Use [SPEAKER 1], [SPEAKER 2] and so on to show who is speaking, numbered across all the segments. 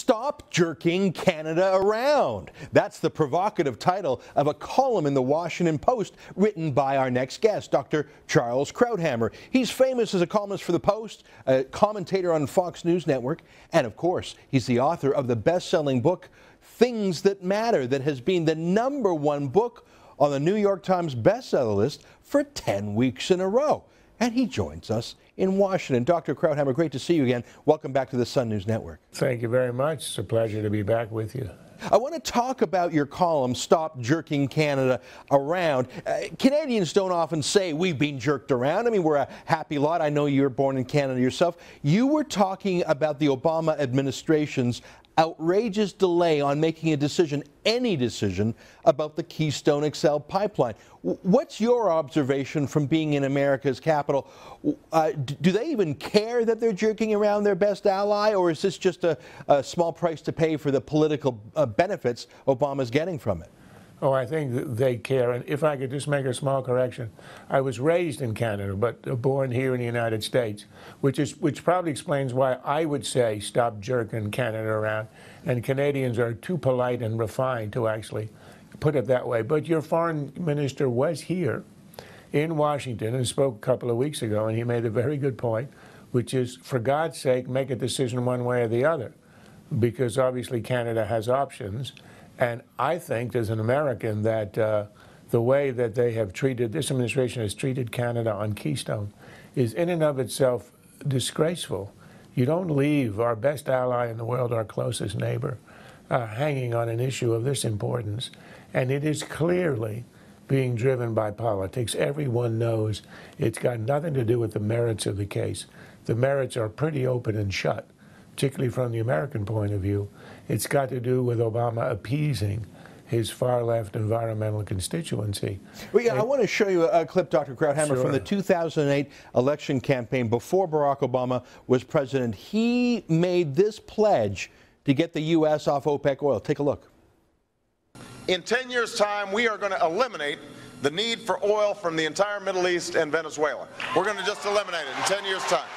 [SPEAKER 1] Stop Jerking Canada Around. That's the provocative title of a column in the Washington Post written by our next guest, Dr. Charles Krauthammer. He's famous as a columnist for the Post, a commentator on Fox News Network, and of course, he's the author of the best-selling book, Things That Matter, that has been the #1 book on the New York Times bestseller list for 10 weeks in a row. And he joins us in Washington. Dr. Krauthammer, great to see you again. Welcome back to the Sun News Network.
[SPEAKER 2] Thank you very much. It's a pleasure to be back with you.
[SPEAKER 1] I want to talk about your column, Stop Jerking Canada Around. Canadians don't often say we've been jerked around. I mean, we're a happy lot. I know you were born in Canada yourself. You were talking about the Obama administration's outrageous delay on making a decision, any decision, about the Keystone XL pipeline. What's your observation from being in America's capital? Do they even care that they're jerking around their best ally, or is this just a small price to pay for the political benefits Obama's getting from it?
[SPEAKER 2] Oh, I think that they care. And if I could just make a small correction, I was raised in Canada, but born here in the United States, which probably explains why I would say stop jerking Canada around. And Canadians are too polite and refined to actually put it that way. But your foreign minister was here in Washington and spoke a couple of weeks ago, and he made a very good point, which is, for God's sake, make a decision one way or the other, because obviously Canada has options. And I think, as an American, that the way that they have treated, this administration has treated Canada on Keystone is in and of itself disgraceful. You don't leave our best ally in the world, our closest neighbor, hanging on an issue of this importance. And it is clearly being driven by politics. Everyone knows it's got nothing to do with the merits of the case. The merits are pretty open and shut, particularly from the American point of view. It's got to do with Obama appeasing his far-left environmental constituency.
[SPEAKER 1] Well, yeah, I want to show you a clip, Dr. Krauthammer,
[SPEAKER 2] Sure.
[SPEAKER 1] from the 2008 election campaign before Barack Obama was president. He made this pledge to get the U.S. off OPEC oil. Take a look.
[SPEAKER 3] In 10 years' time, we are going to eliminate the need for oil from the entire Middle East and Venezuela. We're going to just eliminate it in 10 years' time.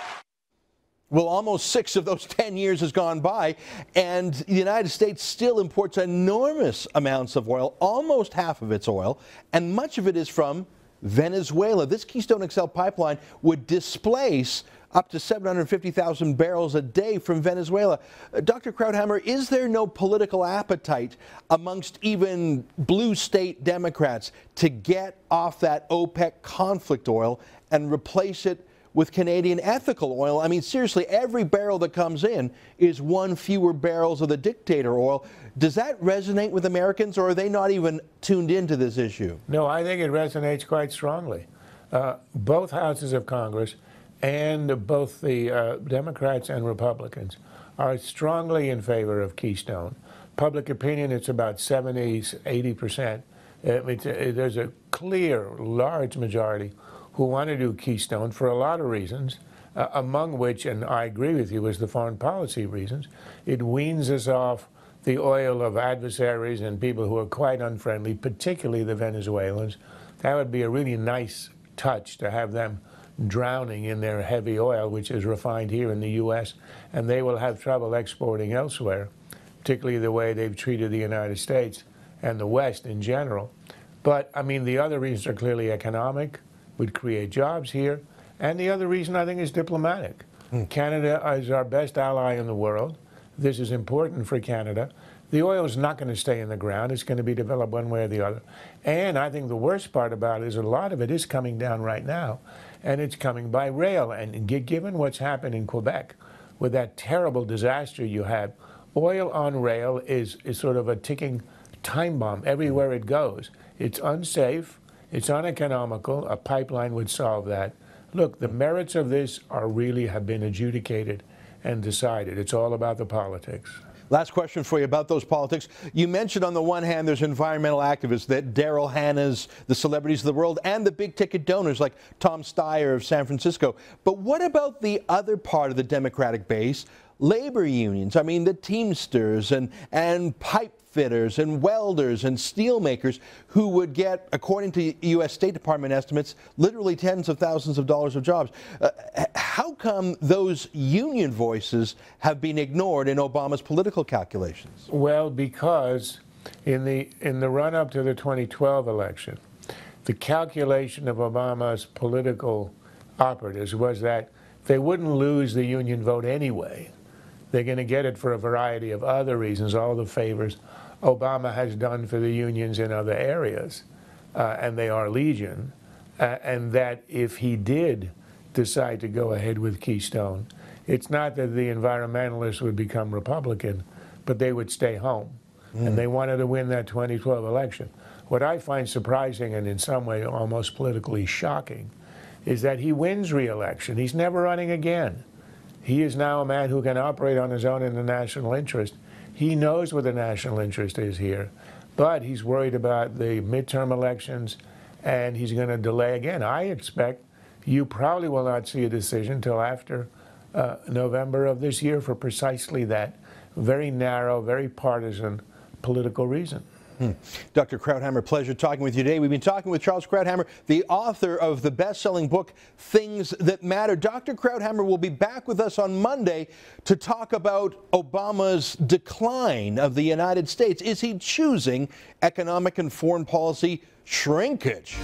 [SPEAKER 1] Well, almost 6 of those 10 years has gone by, and the United States still imports enormous amounts of oil, almost half of its oil, and much of it is from Venezuela. This Keystone XL pipeline would displace up to 750,000 barrels a day from Venezuela. Dr. Krauthammer, is there no political appetite amongst even blue state Democrats to get off that OPEC conflict oil and replace it with Canadian ethical oil? I mean, seriously, every barrel that comes in is one fewer barrels of the dictator oil. Does that resonate with Americans, or are they not even tuned into this issue?
[SPEAKER 2] No, I think it resonates quite strongly. Both houses of Congress and both the Democrats and Republicans are strongly in favor of Keystone. Public opinion, it's about 70, 80%. There's a clear, large majority who want to do Keystone for a lot of reasons, among which, and I agree with you, is the foreign policy reasons. It weans us off the oil of adversaries and people who are quite unfriendly, particularly the Venezuelans. That would be a really nice touch to have them drowning in their heavy oil, which is refined here in the U.S., and they will have trouble exporting elsewhere, particularly the way they've treated the United States and the West in general. But, I mean, the other reasons are clearly economic, would create jobs here, and the other reason, I think, is diplomatic. Canada is our best ally in the world. This is important for Canada. The oil is not going to stay in the ground. It's going to be developed one way or the other. And I think the worst part about it is a lot of it is coming down right now, and it's coming by rail. And given what's happened in Quebec with that terrible disaster you had, oil on rail is sort of a ticking time bomb everywhere it goes. It's unsafe. It's uneconomical. A pipeline would solve that. Look, the merits of this have been adjudicated and decided. It's all about the politics.
[SPEAKER 1] Last question for you about those politics. You mentioned on the one hand there's environmental activists, that Daryl Hannahs, the celebrities of the world, and the big ticket donors like Tom Steyer of San Francisco. But what about the other part of the Democratic base, labor unions? I mean, the Teamsters and pipe fitters and welders and steel makers who would get, according to U.S. State Department estimates, literally tens of thousands of dollars of jobs. How come those union voices have been ignored in Obama's political calculations?
[SPEAKER 2] Well, because in the run-up to the 2012 election, the calculation of Obama's political operatives was that they wouldn't lose the union vote anyway. They're going to get it for a variety of other reasons, all the favors Obama has done for the unions in other areas, and they are legion, and that if he did decide to go ahead with Keystone, it's not that the environmentalists would become Republican, but they would stay home. And they wanted to win that 2012 election. What I find surprising and in some way almost politically shocking is that he wins re-election. He's never running again. He is now a man who can operate on his own in the national interest. He knows what the national interest is here, but he's worried about the midterm elections, and he's going to delay again. I expect you probably will not see a decision until after November of this year for precisely that very narrow, very partisan political reason.
[SPEAKER 1] Dr. Krauthammer, pleasure talking with you today. We've been talking with Charles Krauthammer, the author of the best-selling book, Things That Matter. Dr. Krauthammer will be back with us on Monday to talk about Obama's decline of the United States. Is he choosing economic and foreign policy shrinkage?